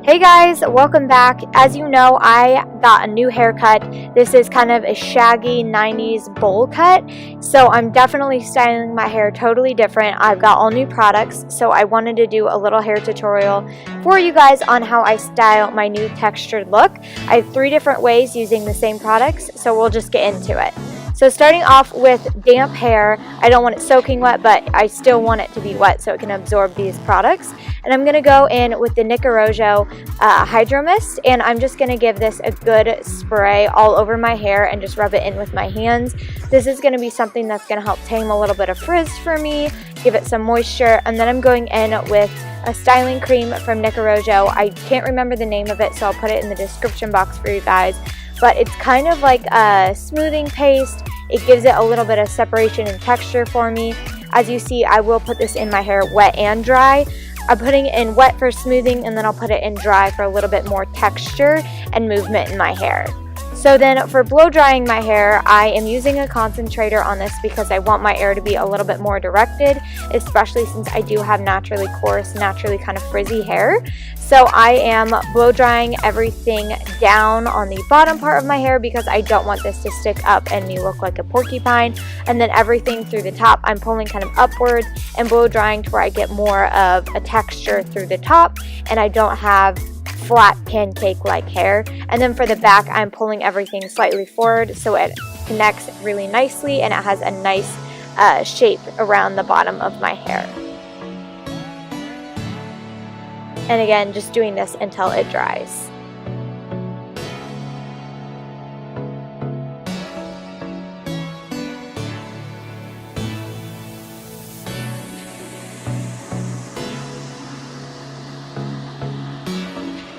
Hey guys, welcome back. As you know, I got a new haircut. This is kind of a shaggy 90s bowl cut, so I'm definitely styling my hair totally different. I've got all new products, so I wanted to do a little hair tutorial for you guys on how I style my new textured look. I have 3 different ways using the same products, so we'll just get into it. So starting off with damp hair, I don't want it soaking wet, but I still want it to be wet so it can absorb these products. And I'm going to go in with the Arrojo Hydro Mist, and I'm just going to give this a good spray all over my hair and just rub it in with my hands. This is going to be something that's going to help tame a little bit of frizz for me, give it some moisture, and then I'm going in with a styling cream from Arrojo. I can't remember the name of it, so I'll put it in the description box for you guys. But it's kind of like a smoothing paste. It gives it a little bit of separation and texture for me. As you see, I will put this in my hair wet and dry. I'm putting it in wet for smoothing, and then I'll put it in dry for a little bit more texture and movement in my hair. So then for blow drying my hair, I am using a concentrator on this because I want my hair to be a little bit more directed, especially since I do have naturally coarse, naturally kind of frizzy hair. So I am blow drying everything down on the bottom part of my hair because I don't want this to stick up and me look like a porcupine. And then everything through the top, I'm pulling kind of upwards and blow drying to where I get more of a texture through the top and I don't have flat pancake-like hair. And then for the back, I'm pulling everything slightly forward so it connects really nicely and it has a nice shape around the bottom of my hair. And again, just doing this until it dries.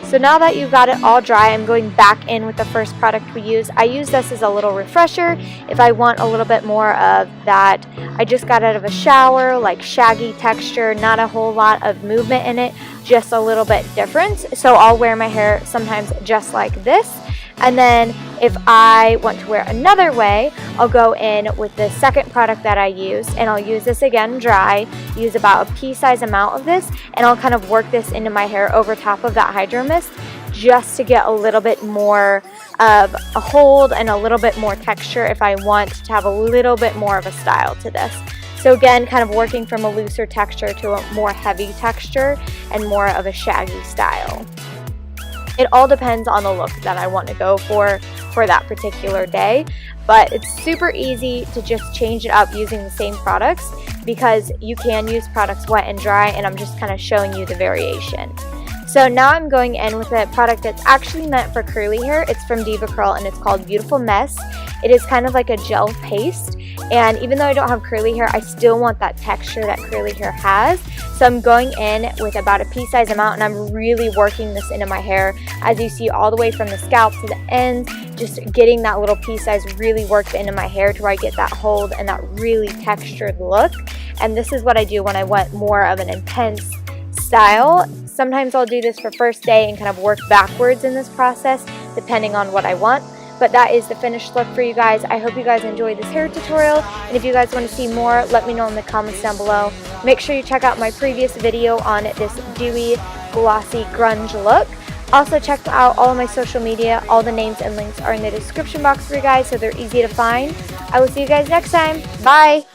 So now that you've got it all dry, I'm going back in with the first product we use. I use this as a little refresher if I want a little bit more of that. I just got out of a shower, like shaggy texture, not a whole lot of movement in it, just a little bit different. So I'll wear my hair sometimes just like this. And then if I want to wear another way, I'll go in with the second product that I used, and I'll use this again dry, use about a pea-size amount of this, and I'll kind of work this into my hair over top of that Hydro Mist just to get a little bit more of a hold and a little bit more texture if I want to have a little bit more of a style to this. So again, kind of working from a looser texture to a more heavy texture and more of a shaggy style. It all depends on the look that I want to go for that particular day, but it's super easy to just change it up using the same products because you can use products wet and dry, and I'm just kind of showing you the variation. So now I'm going in with a product that's actually meant for curly hair. It's from Devacurl and it's called Beautiful Mess. It is kind of like a gel paste, and even though I don't have curly hair, I still want that texture that curly hair has. So I'm going in with about a pea-size amount, and I'm really working this into my hair. As you see, all the way from the scalp to the ends, just getting that little pea-size really worked into my hair to where I get that hold and that really textured look. And this is what I do when I want more of an intense style. Sometimes I'll do this for first day and kind of work backwards in this process depending on what I want. But that is the finished look for you guys. I hope you guys enjoyed this hair tutorial, and if you guys want to see more, let me know in the comments down below. Make sure you check out my previous video on this dewy, glossy grunge look. Also check out all of my social media. All the names and links are in the description box for you guys, so they're easy to find. I will see you guys next time. Bye!